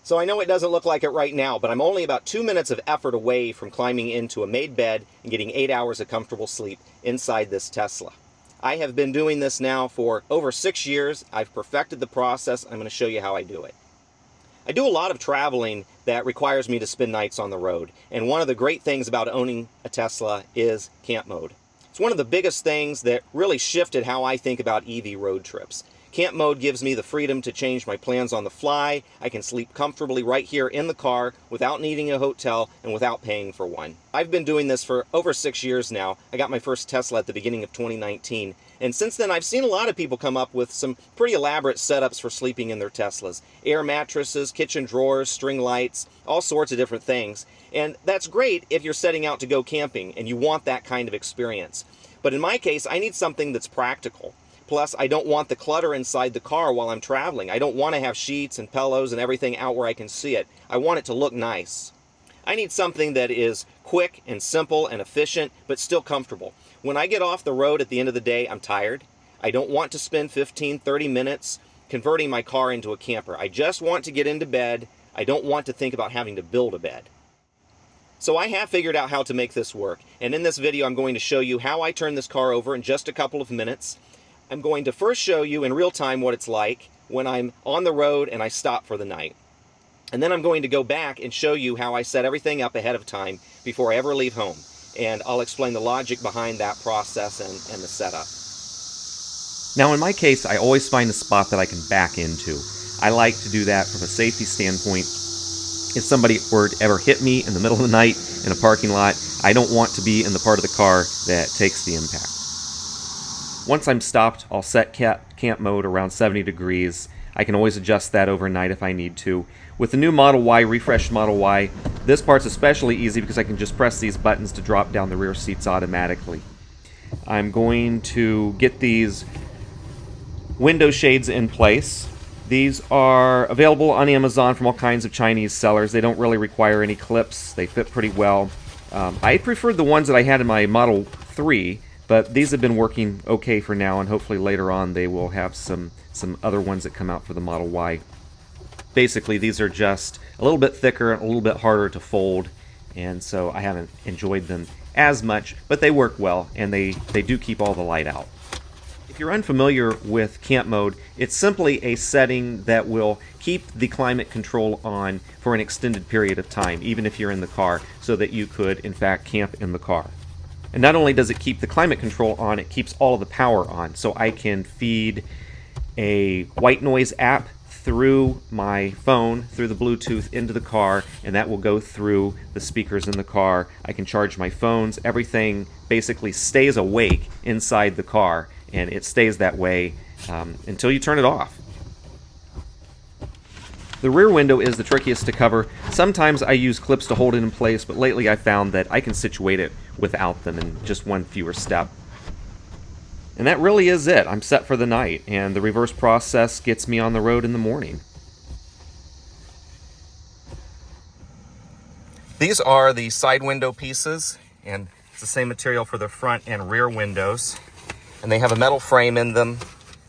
So I know it doesn't look like it right now, but I'm only about 2 minutes of effort away from climbing into a made bed and getting 8 hours of comfortable sleep inside this Tesla. I have been doing this now for over 6 years. I've perfected the process. I'm going to show you how I do it. I do a lot of traveling that requires me to spend nights on the road, and one of the great things about owning a Tesla is camp mode. It's one of the biggest things that really shifted how I think about EV road trips. Camp mode gives me the freedom to change my plans on the fly. I can sleep comfortably right here in the car without needing a hotel and without paying for one. I've been doing this for over 6 years now. I got my first Tesla at the beginning of 2019. And since then, I've seen a lot of people come up with some pretty elaborate setups for sleeping in their Teslas. Air mattresses, kitchen drawers, string lights, all sorts of different things. And that's great if you're setting out to go camping and you want that kind of experience. But in my case, I need something that's practical. Plus, I don't want the clutter inside the car while I'm traveling. I don't want to have sheets and pillows and everything out where I can see it. I want it to look nice. I need something that is quick and simple and efficient, but still comfortable. When I get off the road at the end of the day, I'm tired. I don't want to spend 15, 30 minutes converting my car into a camper. I just want to get into bed. I don't want to think about having to build a bed. So I have figured out how to make this work. And in this video, I'm going to show you how I turn this car over in just a couple of minutes. I'm going to first show you in real time what it's like when I'm on the road and I stop for the night. And then I'm going to go back and show you how I set everything up ahead of time before I ever leave home. And I'll explain the logic behind that process and the setup. Now in my case, I always find a spot that I can back into. I like to do that from a safety standpoint. If somebody were to ever hit me in the middle of the night in a parking lot, I don't want to be in the part of the car that takes the impact. Once I'm stopped, I'll set camp mode around 70 degrees. I can always adjust that overnight if I need to. With the new Model Y, refreshed Model Y, this part's especially easy because I can just press these buttons to drop down the rear seats automatically. I'm going to get these window shades in place. These are available on Amazon from all kinds of Chinese sellers. They don't really require any clips. They fit pretty well. I preferred the ones that I had in my Model 3, but these have been working okay for now, and hopefully later on they will have some other ones that come out for the Model Y. Basically, these are just a little bit thicker and a little bit harder to fold, and so I haven't enjoyed them as much, but they work well, and they do keep all the light out. If you're unfamiliar with camp mode, it's simply a setting that will keep the climate control on for an extended period of time, even if you're in the car, so that you could, in fact, camp in the car. And not only does it keep the climate control on, it keeps all of the power on. So I can feed a white noise app through my phone, through the Bluetooth into the car, and that will go through the speakers in the car. I can charge my phones. Everything basically stays awake inside the car, and it stays that way until you turn it off. The rear window is the trickiest to cover. Sometimes I use clips to hold it in place, but lately I found that I can situate it without them in just one fewer step. And that really is it. I'm set for the night, and the reverse process gets me on the road in the morning. These are the side window pieces, and it's the same material for the front and rear windows. And they have a metal frame in them.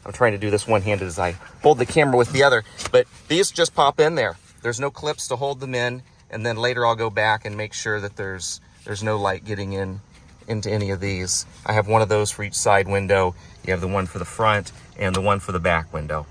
I'm trying to do this one-handed as I hold the camera with the other, but these just pop in there. There's no clips to hold them in, and then later I'll go back and make sure that there's no light getting into any of these. I have one of those for each side window. You have the one for the front and the one for the back window.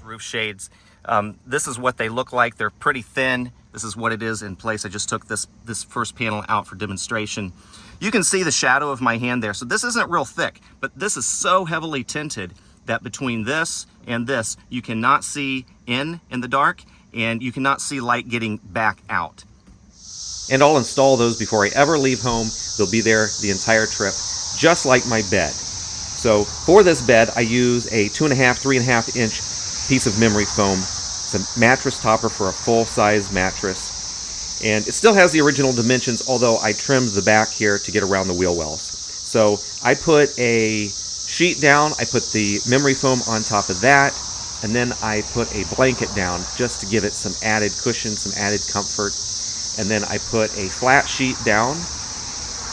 Roof shades. This is what they look like. They're pretty thin. This is what it is in place. I just took this first panel out for demonstration. You can see the shadow of my hand there. So this isn't real thick, but this is so heavily tinted that between this and this, you cannot see in the dark, and you cannot see light getting back out. And I'll install those before I ever leave home. They'll be there the entire trip, just like my bed. So for this bed, I use a 2.5, 3.5 inch piece of memory foam. It's a mattress topper for a full-size mattress. And it still has the original dimensions, although I trimmed the back here to get around the wheel wells. So I put a sheet down, I put the memory foam on top of that, and then I put a blanket down just to give it some added cushion, some added comfort. And then I put a flat sheet down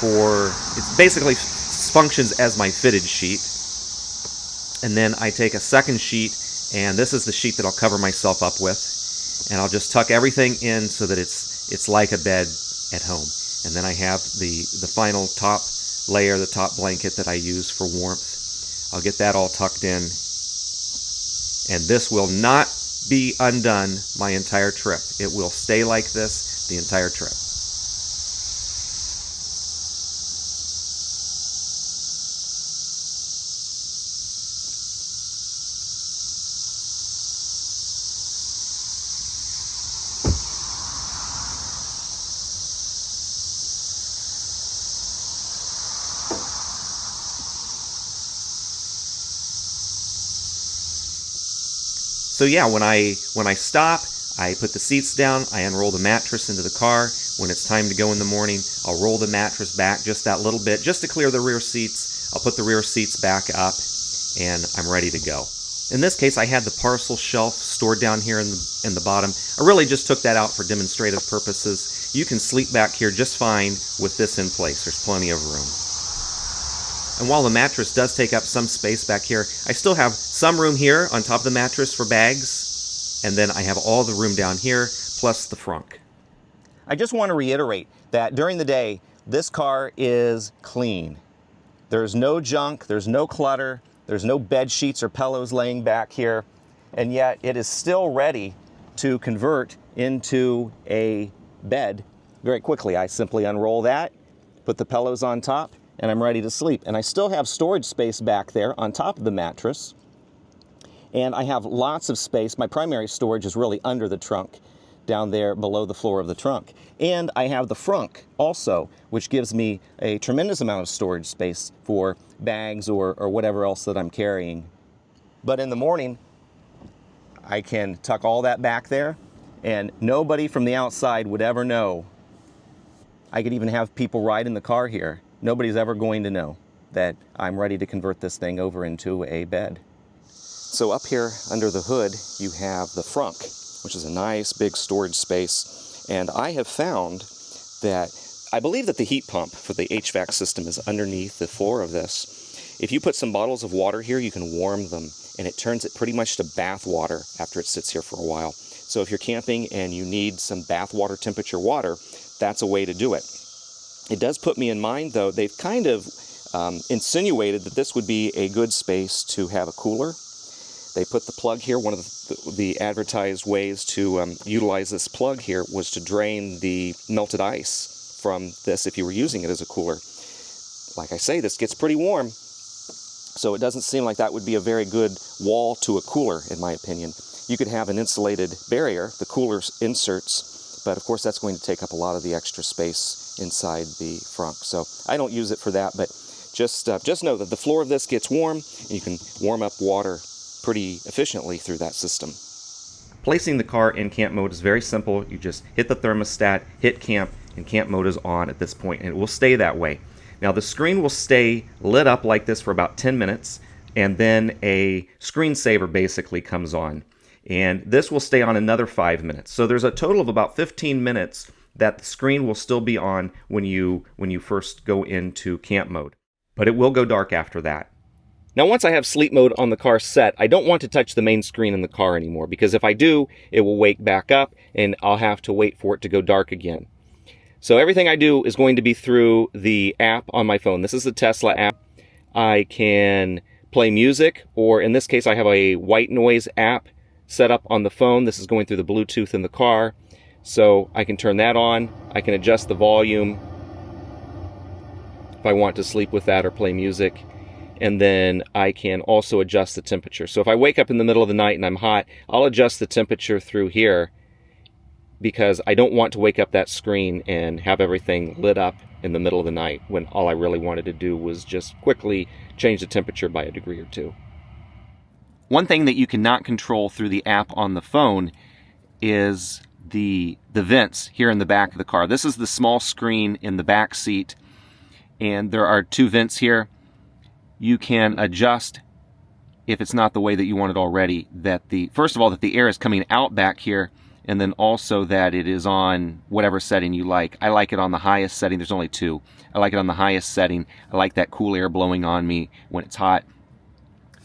it basically functions as my fitted sheet. And then I take a second sheet, and this is the sheet that I'll cover myself up with. and I'll just tuck everything in so that it's like a bed at home. And then I have the final top layer, the top blanket that I use for warmth. I'll get that all tucked in, and this will not be undone my entire trip. It will stay like this the entire trip. So yeah, when I stop, I put the seats down, I unroll the mattress into the car. When it's time to go in the morning, I'll roll the mattress back just that little bit, just to clear the rear seats. I'll put the rear seats back up, and I'm ready to go. In this case, I had the parcel shelf stored down here in the bottom. I really just took that out for demonstrative purposes. You can sleep back here just fine with this in place. There's plenty of room. And while the mattress does take up some space back here, I still have some room here on top of the mattress for bags, and then I have all the room down here, plus the frunk. I just want to reiterate that during the day, this car is clean. There's no junk, there's no clutter, there's no bed sheets or pillows laying back here, and yet it is still ready to convert into a bed very quickly. I simply unroll that, put the pillows on top, and I'm ready to sleep. And I still have storage space back there on top of the mattress. And I have lots of space. My primary storage is really under the trunk, down there below the floor of the trunk. And I have the frunk also, which gives me a tremendous amount of storage space for bags or whatever else that I'm carrying. But in the morning, I can tuck all that back there, and nobody from the outside would ever know. I could even have people ride in the car here. Nobody's ever going to know that I'm ready to convert this thing over into a bed. So up here under the hood, you have the frunk, which is a nice big storage space. And I have found that, I believe that the heat pump for the HVAC system is underneath the floor of this. If you put some bottles of water here, you can warm them, and it turns it pretty much to bath water after it sits here for a while. So if you're camping and you need some bath water temperature water, that's a way to do it. It does put me in mind, though, they've kind of insinuated that this would be a good space to have a cooler. They put the plug here. One of the advertised ways to utilize this plug here was to drain the melted ice from this if you were using it as a cooler. Like I say, this gets pretty warm, so it doesn't seem like that would be a very good wall to a cooler, in my opinion. You could have an insulated barrier, the cooler inserts, but of course that's going to take up a lot of the extra space inside the frunk. So I don't use it for that, but just know that the floor of this gets warm, and you can warm up water pretty efficiently through that system. Placing the car in camp mode is very simple. You just hit the thermostat, hit camp, and camp mode is on at this point, and it will stay that way. Now the screen will stay lit up like this for about 10 minutes, and then a screensaver basically comes on. And this will stay on another 5 minutes. So there's a total of about 15 minutes that the screen will still be on when you first go into camp mode. But it will go dark after that. Now once I have sleep mode on the car set, I don't want to touch the main screen in the car anymore, because if I do, it will wake back up and I'll have to wait for it to go dark again. So everything I do is going to be through the app on my phone. This is the Tesla app. I can play music, or in this case I have a white noise app set up on the phone. This is going through the Bluetooth in the car. So I can turn that on. I can adjust the volume if I want to sleep with that or play music. And then I can also adjust the temperature. So if I wake up in the middle of the night and I'm hot, I'll adjust the temperature through here, because I don't want to wake up that screen and have everything lit up in the middle of the night when all I really wanted to do was just quickly change the temperature by a degree or two. One thing that you cannot control through the app on the phone is the vents here in the back of the car. This is the small screen in the back seat, and there are two vents here. You can adjust, if it's not the way that you want it already, that first of all, that the air is coming out back here, and then also that it is on whatever setting you like. I like it on the highest setting. There's only two. I like it on the highest setting. I like that cool air blowing on me when it's hot.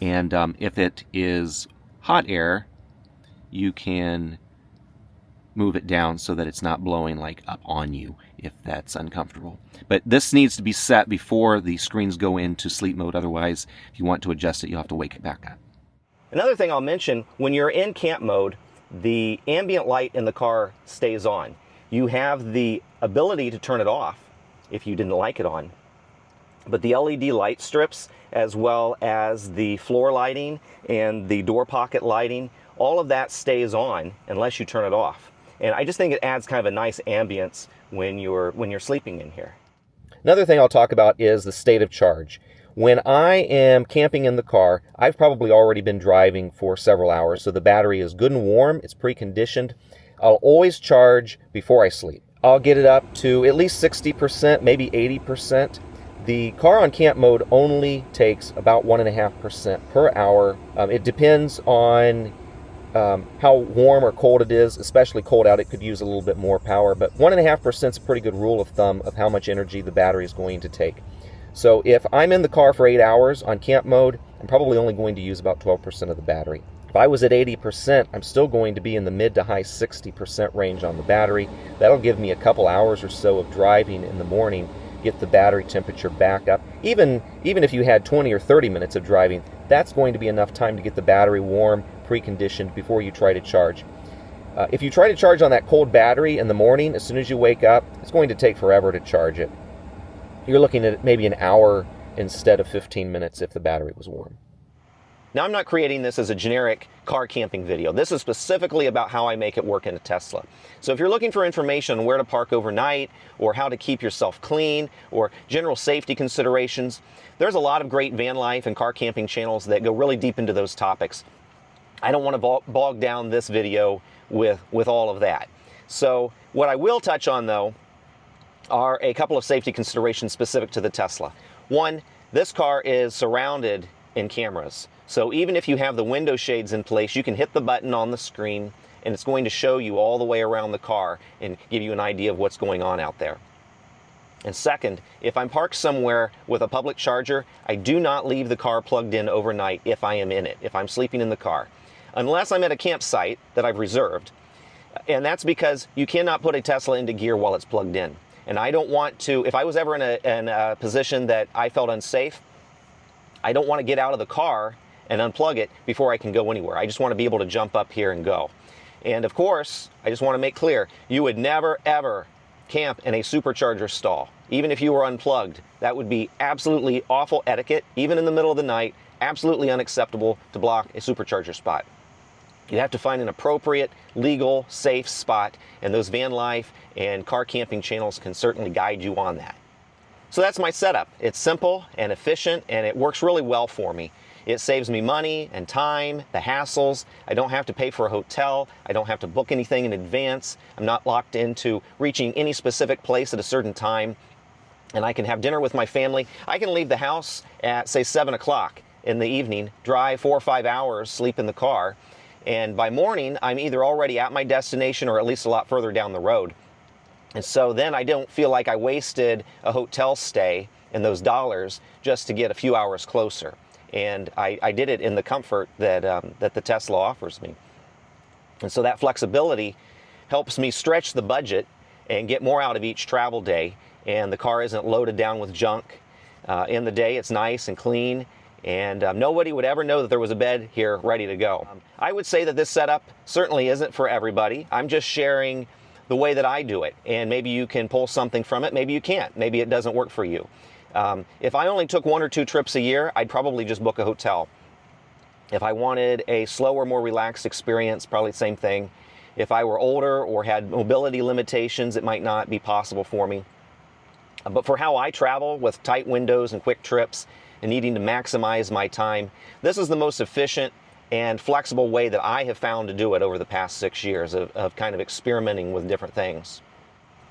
And if it is hot air, you can move it down so that it's not blowing like up on you if that's uncomfortable. But this needs to be set before the screens go into sleep mode. Otherwise, if you want to adjust it, you'll have to wake it back up. Another thing I'll mention, when you're in camp mode, the ambient light in the car stays on. You have the ability to turn it off if you didn't like it on. But the LED light strips, as well as the floor lighting and the door pocket lighting, all of that stays on unless you turn it off. And I just think it adds kind of a nice ambience when you're sleeping in here. Another thing I'll talk about is the state of charge. When I am camping in the car, I've probably already been driving for several hours, so the battery is good and warm, it's preconditioned. I'll always charge before I sleep. I'll get it up to at least 60%, maybe 80%. The car on camp mode only takes about 1.5% per hour. It depends on how warm or cold it is. Especially cold out, it could use a little bit more power, but 1.5% is a pretty good rule of thumb of how much energy the battery is going to take. So if I'm in the car for 8 hours on camp mode, I'm probably only going to use about 12% of the battery. If I was at 80%, I'm still going to be in the mid to high 60% range on the battery. That'll give me a couple hours or so of driving in the morning, get the battery temperature back up. Even if you had 20 or 30 minutes of driving, that's going to be enough time to get the battery warm, preconditioned before you try to charge. If you try to charge on that cold battery in the morning, as soon as you wake up, it's going to take forever to charge it. You're looking at maybe an hour instead of 15 minutes if the battery was warm. Now, I'm not creating this as a generic car camping video. This is specifically about how I make it work in a Tesla. So if you're looking for information on where to park overnight, or how to keep yourself clean, or general safety considerations, there's a lot of great van life and car camping channels that go really deep into those topics. I don't want to bog down this video with all of that. So what I will touch on, though, are a couple of safety considerations specific to the Tesla. One, this car is surrounded in cameras. So even if you have the window shades in place, you can hit the button on the screen and it's going to show you all the way around the car and give you an idea of what's going on out there. And second, if I'm parked somewhere with a public charger, I do not leave the car plugged in overnight if I am in it, if I'm sleeping in the car, unless I'm at a campsite that I've reserved. And that's because you cannot put a Tesla into gear while it's plugged in. And I don't want to, if I was ever in a position that I felt unsafe, I don't want to get out of the car and unplug it before I can go anywhere. I just want to be able to jump up here and go. And of course, I just want to make clear, you would never ever camp in a supercharger stall, even if you were unplugged. That would be absolutely awful etiquette, even in the middle of the night, absolutely unacceptable to block a supercharger spot. You have to find an appropriate, legal, safe spot, and those van life and car camping channels can certainly guide you on that. So that's my setup. It's simple and efficient, and it works really well for me. It saves me money and time, the hassles. I don't have to pay for a hotel. I don't have to book anything in advance. I'm not locked into reaching any specific place at a certain time. And I can have dinner with my family. I can leave the house at, say, 7 o'clock in the evening, drive 4 or 5 hours, sleep in the car. And by morning, I'm either already at my destination or at least a lot further down the road. And so then I don't feel like I wasted a hotel stay and those dollars just to get a few hours closer. And I did it in the comfort that the Tesla offers me. And so that flexibility helps me stretch the budget and get more out of each travel day. And the car isn't loaded down with junk. In the day, it's nice and clean. And nobody would ever know that there was a bed here ready to go. I would say that this setup certainly isn't for everybody. I'm just sharing the way that I do it. And maybe you can pull something from it. Maybe you can't. Maybe it doesn't work for you. If I only took 1 or 2 trips a year, I'd probably just book a hotel. If I wanted a slower, more relaxed experience, probably the same thing. If I were older or had mobility limitations, it might not be possible for me. But for how I travel with tight windows and quick trips and needing to maximize my time, this is the most efficient and flexible way that I have found to do it over the past 6 years of kind of experimenting with different things.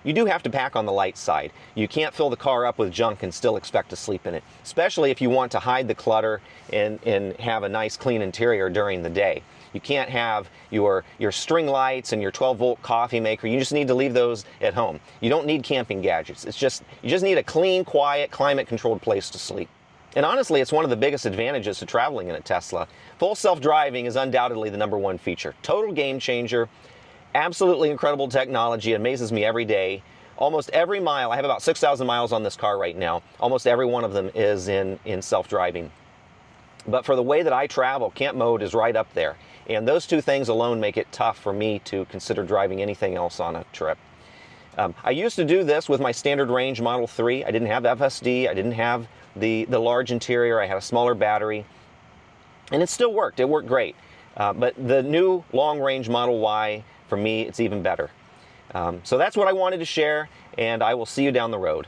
You do have to pack on the light side. You can't fill the car up with junk and still expect to sleep in it, especially if you want to hide the clutter and have a nice clean interior during the day. You can't have your string lights and your 12-volt coffee maker. You just need to leave those at home. You don't need camping gadgets. You just need a clean, quiet, climate-controlled place to sleep. And honestly, it's one of the biggest advantages to traveling in a Tesla. Full self-driving is undoubtedly the #1 feature. Total game changer. Absolutely incredible technology. It amazes me every day. Almost every mile, I have about 6,000 miles on this car right now. Almost every one of them is in self-driving. But for the way that I travel, camp mode is right up there. And those two things alone make it tough for me to consider driving anything else on a trip. I used to do this with my standard range Model 3. I didn't have FSD. I didn't have the large interior. I had a smaller battery. And it still worked. It worked great. But the new long range Model Y, for me, it's even better. So that's what I wanted to share, and I will see you down the road.